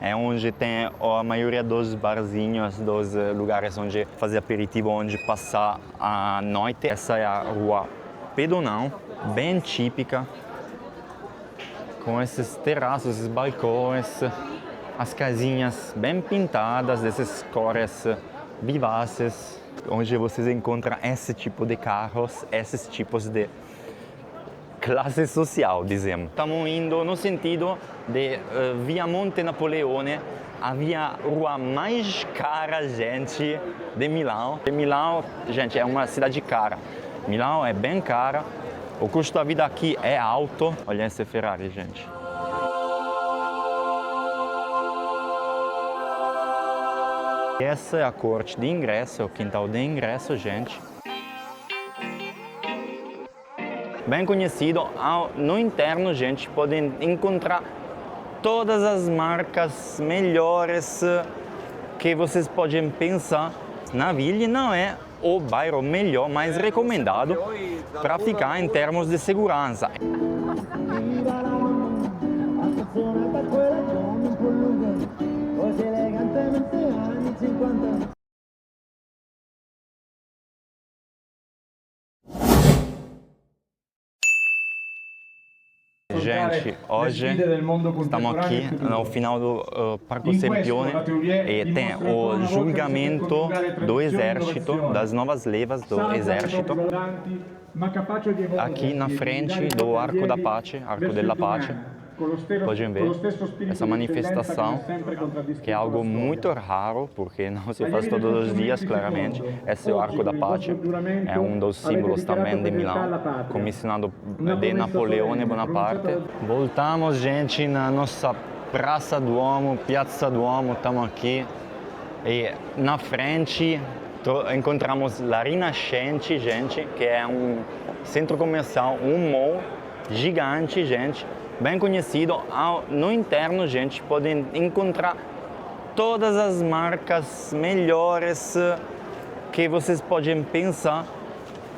É onde tem a maioria dos barzinhos, dos lugares onde fazer aperitivo, onde passar a noite. Essa é a rua Pedonal, bem típica, com esses terraços, esses balcões, as casinhas bem pintadas, dessas cores vivaces, onde vocês encontram esse tipo de carros, esses tipos de classe social, dizemos. Estamos indo no sentido de Via Monte Napoleone, a rua mais cara, gente, de Milão. Milão, gente, é uma cidade cara. Milão é bem cara, o custo da vida aqui é alto. Olha esse Ferrari, gente. Essa é a corte de ingresso, o quintal de ingresso, gente. Bem conhecido. No interno, gente, podem encontrar todas as marcas melhores que vocês podem pensar. Na Vila não é o bairro melhor, mais recomendado para ficar em termos de segurança. Gente, hoje estamos aqui no final do Parco Sempione e tem o julgamento do exército, das novas levas do exército, aqui na frente do Arco da Pace, Arco della Pace. Podem ver essa manifestação, que é algo muito raro, porque não se faz todos os dias, claramente. Esse é o Arco da Pace, é um dos símbolos também de Milão, comissionado de Napoleone Bonaparte. Voltamos, gente, na nossa Praça do Duomo, Piazza Duomo, estamos aqui. E na frente encontramos La Rinascente, gente, que é um centro comercial, um mall gigante, gente. Bem conhecido. No interno, gente, podem encontrar todas as marcas melhores que vocês podem pensar.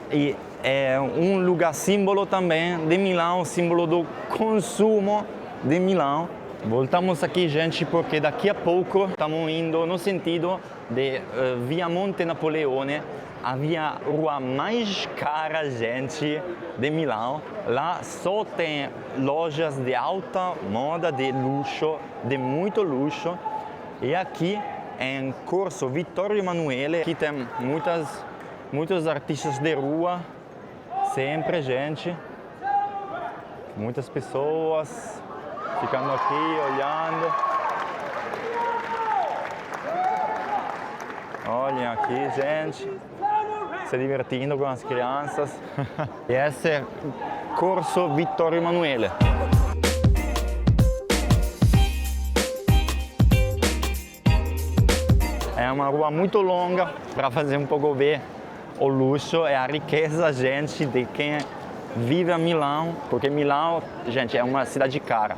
E é um lugar símbolo também de Milão, símbolo do consumo de Milão. Voltamos aqui, gente, porque daqui a pouco estamos indo no sentido de Via Monte Napoleone, a rua mais cara, gente, de Milão. Lá só tem lojas de alta moda, de luxo, de muito luxo. E aqui em Corso Vittorio Emanuele, aqui tem muitos artistas de rua, sempre, gente. Muitas pessoas ficando aqui, olhando. Olhem aqui, gente. Se divertindo com as crianças. E esse é Corso Vittorio Emanuele. É uma rua muito longa para fazer um pouco ver o luxo e a riqueza, gente, de quem vive a Milão, porque Milão, gente, é uma cidade cara.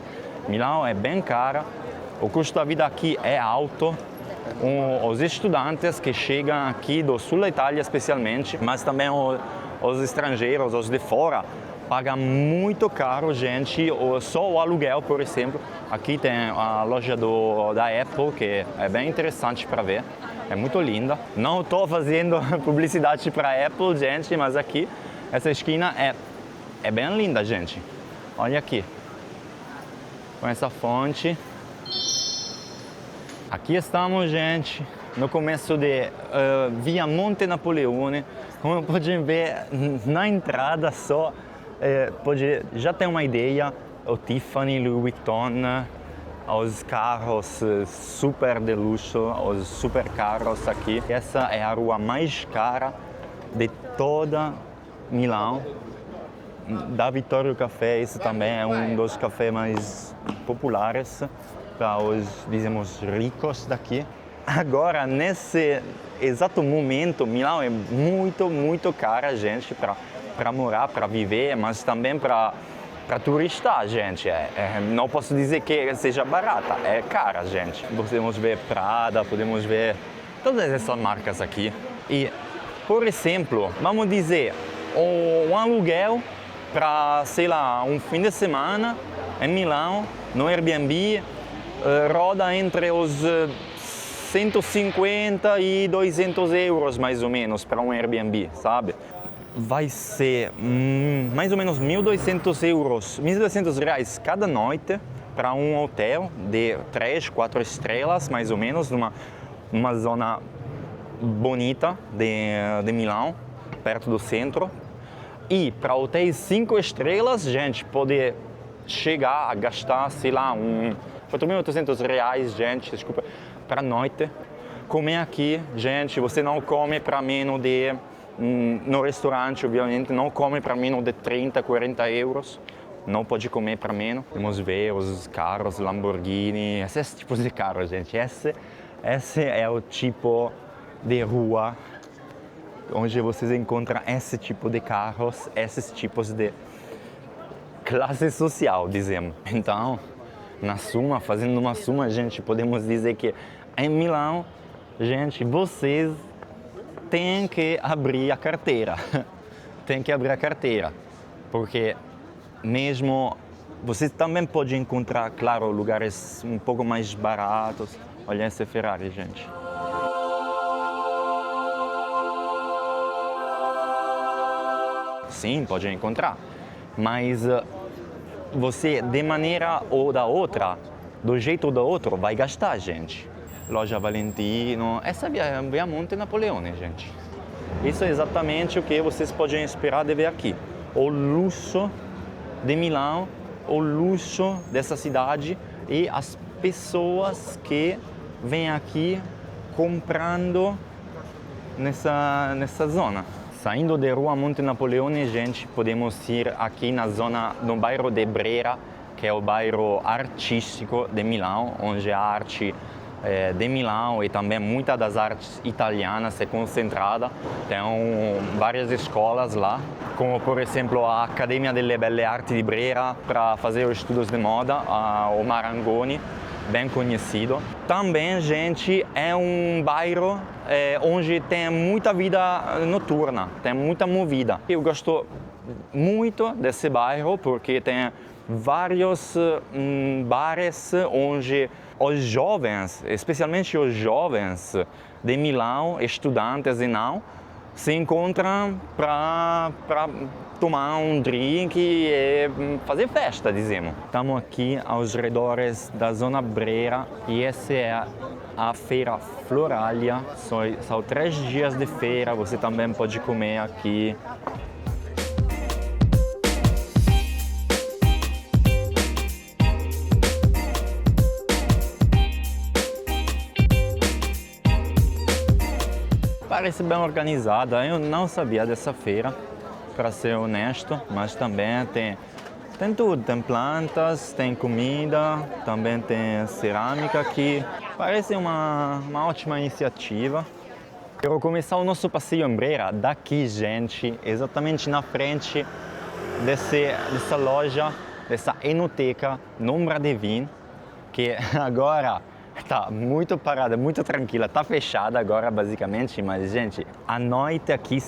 Milão é bem cara, o custo da vida aqui é alto. Os estudantes que chegam aqui do sul da Itália especialmente, mas também os estrangeiros, os de fora, pagam muito caro, gente, só o aluguel, por exemplo. Aqui tem a loja da Apple, que é bem interessante para ver, é muito linda. Não estou fazendo publicidade para a Apple, gente, mas aqui, essa esquina é bem linda, gente. Olha aqui, com essa fonte. Aqui estamos, gente, no começo de Via Monte Napoleone. Como podem ver, na entrada só, já tem uma ideia, o Tiffany, Louis Vuitton, os carros super de luxo, os super carros aqui. Essa é a rua mais cara de toda Milão. Da Vittorio Café, esse também é um dos cafés mais populares para os, dizemos, ricos daqui. Agora, nesse exato momento, Milão é muito, muito cara, gente, para morar, para viver, mas também para turistar, gente. Não posso dizer que seja barata, é cara, gente. Podemos ver Prada, podemos ver todas essas marcas aqui. E, por exemplo, vamos dizer, um aluguel para, sei lá, um fim de semana em Milão, no Airbnb, roda entre os 150 e 200 euros mais ou menos para um Airbnb, sabe? Vai ser mais ou menos 1.200 euros, 1.200 reais cada noite para um hotel de 3, 4 estrelas mais ou menos, numa zona bonita de Milão, perto do centro. E para hotéis 5 estrelas, gente, pode chegar a gastar, sei lá, 4.800 reais, gente, desculpa, para noite. Comer aqui, gente, você não come para menos de, no restaurante, obviamente, não come para menos de 30, 40 euros. Não pode comer para menos. Vamos ver os carros Lamborghini, esses tipos de carros, gente. Esse é o tipo de rua onde vocês encontram esse tipo de carros, esses tipos de classe social, dizemos. Então, na suma, fazendo uma suma, gente, podemos dizer que em Milão, gente, vocês têm que abrir a carteira. Tem que abrir a carteira, porque mesmo vocês também podem encontrar, claro, lugares um pouco mais baratos. Olha esse Ferrari, gente. Sim, pode encontrar, mas você, de maneira ou da outra, do jeito ou do outro, vai gastar, gente. Loja Valentino, essa é a Monte Napoleone, gente. Isso é exatamente o que vocês podem esperar de ver aqui. O luxo de Milão, o luxo dessa cidade e as pessoas que vêm aqui comprando nessa zona. Saindo da Rua Monte Napoleone, gente, podemos ir aqui no bairro de Brera, que é o bairro artístico de Milão, onde a arte de Milão e também muitas das artes italianas é concentrada. Tem várias escolas lá, como por exemplo a Accademia delle Belle Arti di Brera para fazer os estudos de moda, o Marangoni, bem conhecido. Também, gente, é um bairro onde tem muita vida noturna, tem muita movida. Eu gosto muito desse bairro porque tem vários bares onde os jovens, especialmente os jovens de Milão, estudantes e não, se encontram para tomar um drink e fazer festa, dizemos. Estamos aqui aos redores da zona Brera e essa é a feira Floralia. São 3 dias de feira, você também pode comer aqui. Parece bem organizada, eu não sabia dessa feira, para ser honesto, mas também tem tudo, tem plantas, tem comida, também tem cerâmica aqui. Parece uma ótima iniciativa. Quero começar o nosso passeio em Brera daqui, gente, exatamente na frente dessa loja, dessa enoteca L'Ombra di Vin, que agora tá muito parada, muito tranquila, tá fechada agora basicamente, mas gente, à noite aqui,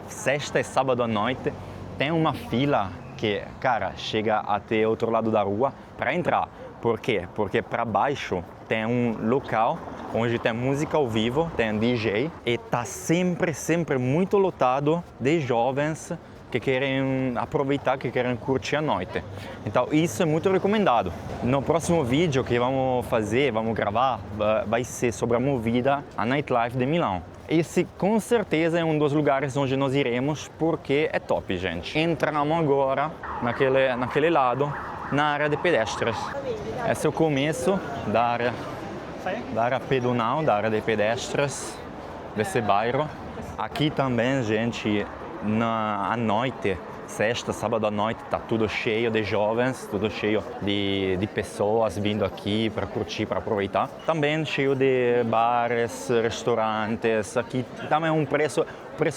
sexta e sábado à noite, tem uma fila que, cara, chega até o outro lado da rua para entrar. Por quê? Porque para baixo tem um local onde tem música ao vivo, tem DJ e tá sempre muito lotado de jovens que querem aproveitar, que querem curtir a noite. Então isso é muito recomendado. No próximo vídeo que vamos gravar, vai ser sobre a movida, a nightlife de Milão. Esse com certeza é um dos lugares onde nós iremos porque é top, gente. Entramos agora naquele lado, na área de pedestres. Esse é o começo da área pedonal, da área de pedestres desse bairro. Aqui também, gente, à noite, sexta, sábado à noite, tá tudo cheio de jovens, tudo cheio de pessoas vindo aqui para curtir, para aproveitar. Também cheio de bares, restaurantes. Aqui também é um preço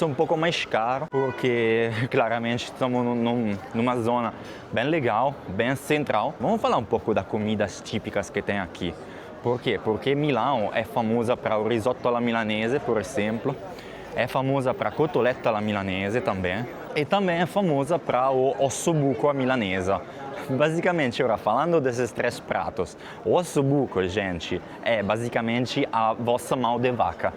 um pouco mais caro, porque claramente estamos numa zona bem legal, bem central. Vamos falar um pouco das comidas típicas que tem aqui. Por quê? Porque Milão é famosa para o risoto alla milanese, por exemplo. É famosa para a cotoletta alla milanese também. E também é famosa para o ossobuco à milanesa. basicamente, ora, falando desses três pratos, o ossobuco, gente, é basicamente a vossa mão de vaca.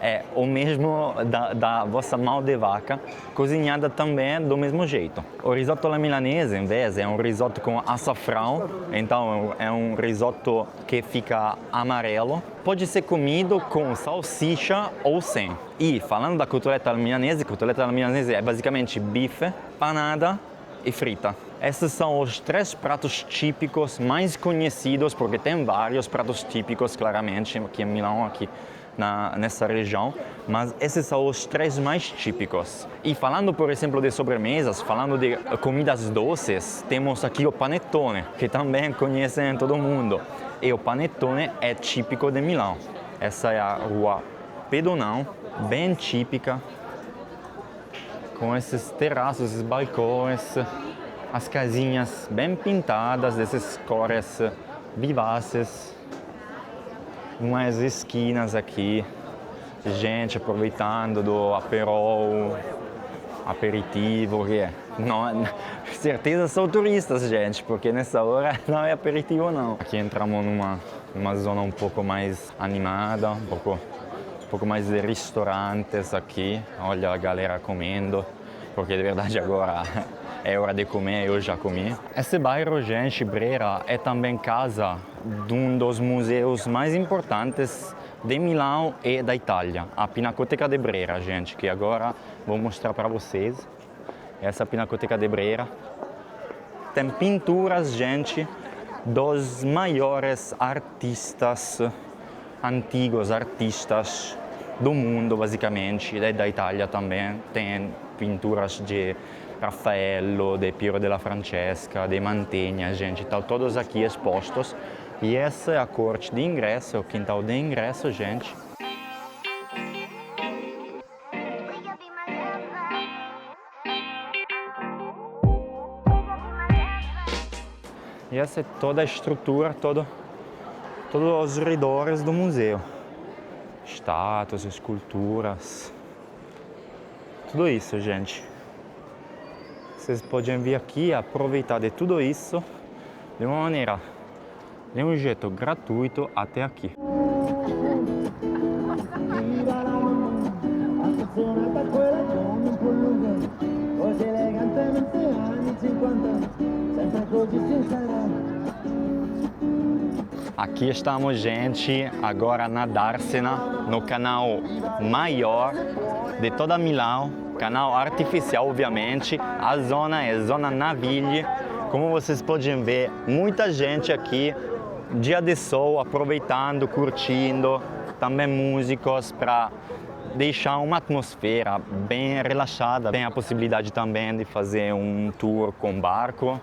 É o mesmo da vossa mão de vaca, cozinhada também do mesmo jeito. O risoto alla milanese, invece, é um risoto com açafrão, então é um risoto que fica amarelo. Pode ser comido com salsicha ou sem. E falando da cotoletta alla milanese é basicamente bife, panada e frita. Esses são os três pratos típicos mais conhecidos, porque tem vários pratos típicos, claramente, aqui em Milão, aqui nessa região, mas esses são os três mais típicos. E falando, por exemplo, de sobremesas, falando de comidas doces, temos aqui o panettone, que também conhecem todo mundo. E o panettone é típico de Milão. Essa é a rua Pedonão, bem típica, com esses terraços, esses balcões, as casinhas bem pintadas, dessas cores vivaces. Umas esquinas aqui, gente aproveitando do aperitivo, que é. Não, certeza são turistas, gente, porque nessa hora não é aperitivo não. Aqui entramos numa zona um pouco mais animada, um pouco mais de restaurantes aqui. Olha a galera comendo, porque de verdade agora é hora de comer, eu já comi. Esse bairro, gente, Brera, é também casa de um dos museus mais importantes de Milão e da Itália, a Pinacoteca de Brera, gente, que agora vou mostrar para vocês. Essa Pinacoteca de Brera tem pinturas, gente, dos maiores artistas, antigos artistas do mundo, basicamente, e da Itália também. Tem pinturas de Raffaello, de Piero della Francesca, de Mantegna, gente, estão todos aqui expostos. E essa é a corte de ingresso, o quintal de ingresso, gente. E essa é toda a estrutura, todos os redores do museu. Estátuas, esculturas, tudo isso, gente. Vocês podem vir aqui e aproveitar de tudo isso de uma maneira, de um jeito gratuito até aqui. Aqui estamos, gente, agora na Darsena, no canal maior de toda Milão, canal artificial, obviamente. A zona é Zona Navigli. Como vocês podem ver, muita gente aqui, dia de sol, aproveitando, curtindo, também músicos para deixar uma atmosfera bem relaxada. Tem a possibilidade também de fazer um tour com barco.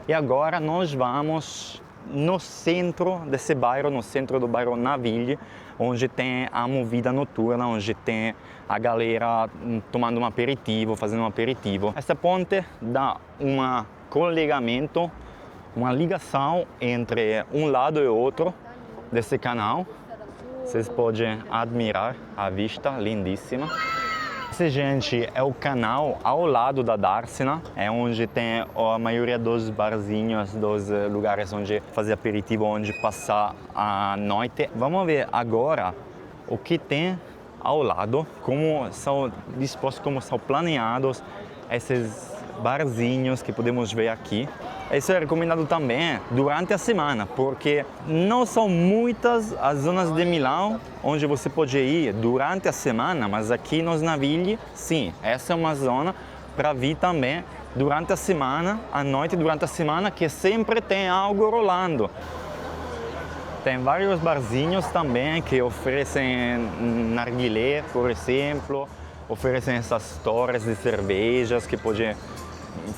E agora nós vamos no centro desse bairro, no centro do bairro Navigli, onde tem a movida noturna, onde tem a galera tomando um aperitivo, fazendo um aperitivo. Essa ponte dá um collegamento, uma ligação entre um lado e outro desse canal. Vocês podem admirar a vista lindíssima. Esse, gente, é o canal ao lado da Darsena, é onde tem a maioria dos barzinhos, dos lugares onde fazer aperitivo, onde passar a noite. Vamos ver agora o que tem ao lado, como são dispostos, como são planeados esses barzinhos que podemos ver aqui. Isso é recomendado também durante a semana, porque não são muitas as zonas de Milão onde você pode ir durante a semana, mas aqui nos Navigli, sim, essa é uma zona para vir também durante a semana, à noite durante a semana, que sempre tem algo rolando. Tem vários barzinhos também que oferecem narguilé, por exemplo, oferecem essas torres de cervejas que pode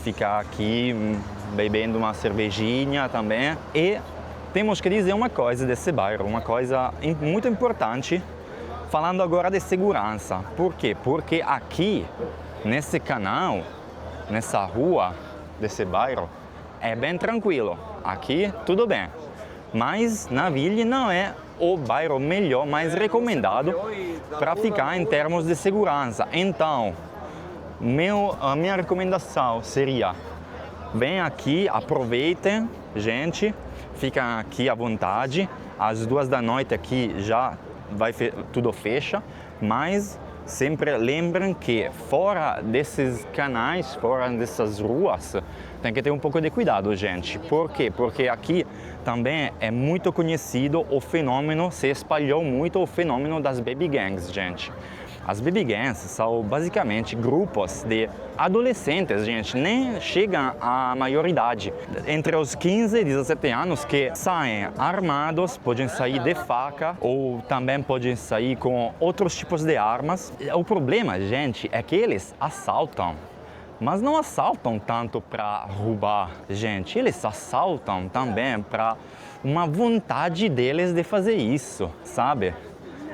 ficar aqui bebendo uma cervejinha também. E temos que dizer uma coisa desse bairro, uma coisa muito importante, falando agora de segurança. Por quê? Porque aqui, nesse canal, nessa rua desse bairro, é bem tranquilo. Aqui, tudo bem. Mas Navigli não é o bairro melhor, mais recomendado para ficar em termos de segurança. Então, a minha recomendação seria: vem aqui, aproveitem, gente, fiquem aqui à vontade. Às 2 da noite aqui já tudo fecha, mas sempre lembrem que fora desses canais, fora dessas ruas, tem que ter um pouco de cuidado, gente. Por quê? Porque aqui também é muito conhecido o fenômeno, se espalhou muito o fenômeno das baby gangs, gente. As baby gangs são basicamente grupos de adolescentes, gente, nem chegam à maioridade. Entre os 15 e 17 anos que saem armados, podem sair de faca ou também podem sair com outros tipos de armas. O problema, gente, é que eles assaltam. Mas não assaltam tanto para roubar, gente. Eles assaltam também para uma vontade deles de fazer isso, sabe?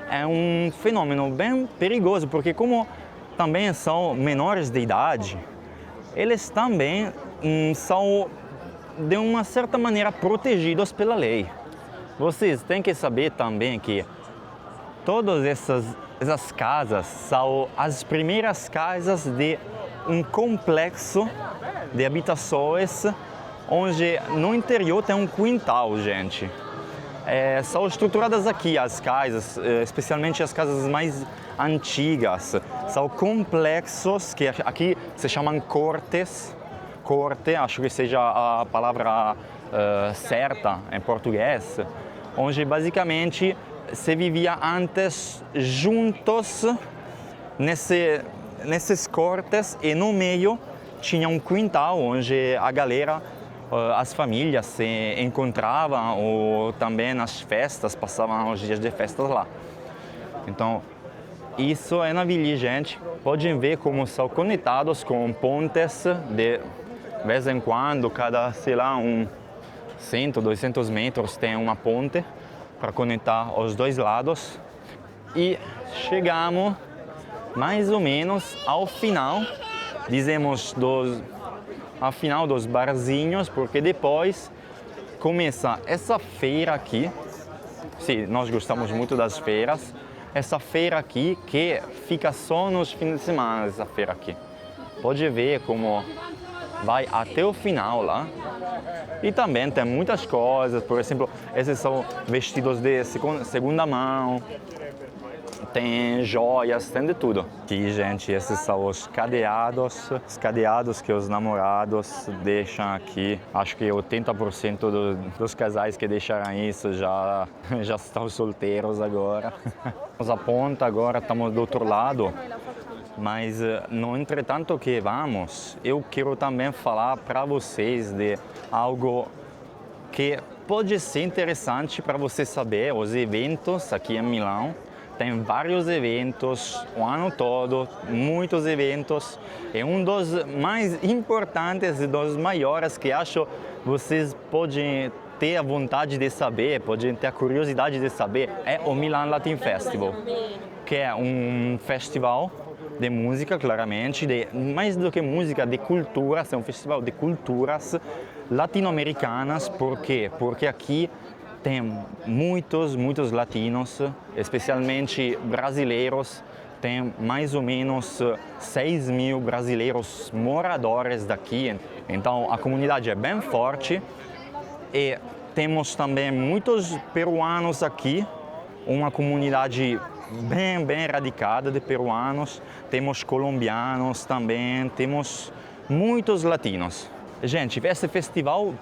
É um fenômeno bem perigoso, porque como também são menores de idade, eles também são, de uma certa maneira, protegidos pela lei. Vocês têm que saber também que todas essas casas são as primeiras casas de um complexo de habitações, onde no interior tem um quintal, gente. São estruturadas aqui as casas, especialmente as casas mais antigas. São complexos que aqui se chamam cortes. Corte, acho que seja a palavra certa em português, onde basicamente se vivia antes juntos nesses cortes e no meio tinha um quintal onde a galera, as famílias se encontravam ou também nas festas, passavam os dias de festas lá. Então, isso é na Villi, gente. Podem ver como são conectados com pontes de vez em quando, cada, sei lá, 100, 200 metros tem uma ponte para conectar os dois lados. E chegamos mais ou menos ao final, dizemos ao final dos barzinhos, porque depois começa essa feira aqui. Sim, nós gostamos muito das feiras. Essa feira aqui que fica só nos fins de semana, essa feira aqui. Pode ver como vai até o final lá. E também tem muitas coisas, por exemplo, esses são vestidos de segunda mão. Tem joias, tem de tudo. Aqui, gente, esses são os cadeados que os namorados deixam aqui. Acho que 80% dos casais que deixaram isso já estão solteiros agora. A ponta agora, estamos do outro lado. Mas, no entretanto que vamos, eu quero também falar para vocês de algo que pode ser interessante para você saber, os eventos aqui em Milão. Tem vários eventos o ano todo, muitos eventos. E um dos mais importantes e dos maiores que acho vocês podem ter a vontade de saber, podem ter a curiosidade de saber, é o Milan Latin Festival, que é um festival de música, claramente, mais do que música, de culturas, é um festival de culturas latino-americanas. Por quê? Porque aqui tem muitos latinos, especialmente brasileiros. Tem mais ou menos 6.000 brasileiros moradores daqui. Então a comunidade é bem forte. E temos também muitos peruanos aqui, uma comunidade bem radicada de peruanos. Temos colombianos também, temos muitos latinos. Gente, esse festival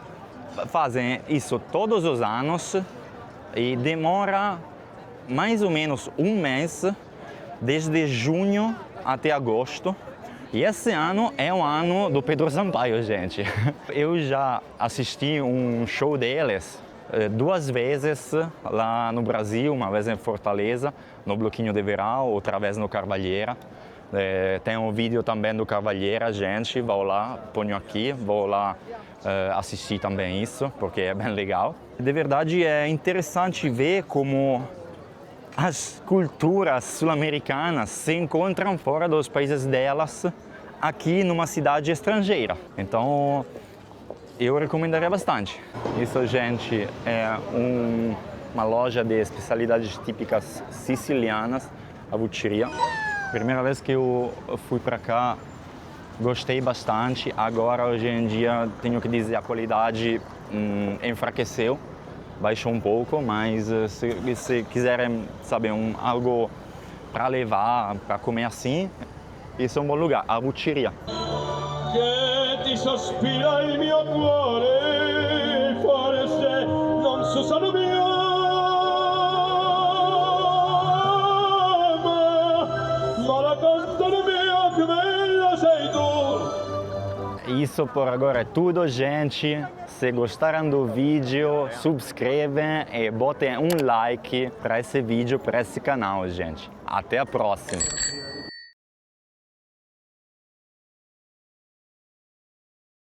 fazem isso todos os anos e demora mais ou menos um mês, desde junho até agosto. E esse ano é o ano do Pedro Sampaio, gente. Eu já assisti um show deles 2 vezes lá no Brasil, uma vez em Fortaleza, no Bloquinho de Verão, outra vez no Carvalheira. Tem um vídeo também do Carvalheira, gente, vou lá, ponho aqui, vou lá assistir também isso, porque é bem legal. De verdade é interessante ver como as culturas sul-americanas se encontram fora dos países delas, aqui numa cidade estrangeira. Então, eu recomendaria bastante. Isso, gente, é uma loja de especialidades típicas sicilianas, a Vucceria. Primeira vez que eu fui para cá, Gostei bastante. Agora, hoje em dia, tenho que dizer, a qualidade enfraqueceu, baixou um pouco, mas se quiserem saber algo para levar, para comer assim, esse é um bom lugar, a Bucceria. Che ti sospira il mio cuore, forse non so solo mio, ma la canzone mia più bella sei tu. Isso por agora é tudo, gente. Se gostaram do vídeo, subscrevem e botem um like para esse vídeo, para esse canal, gente. Até a próxima!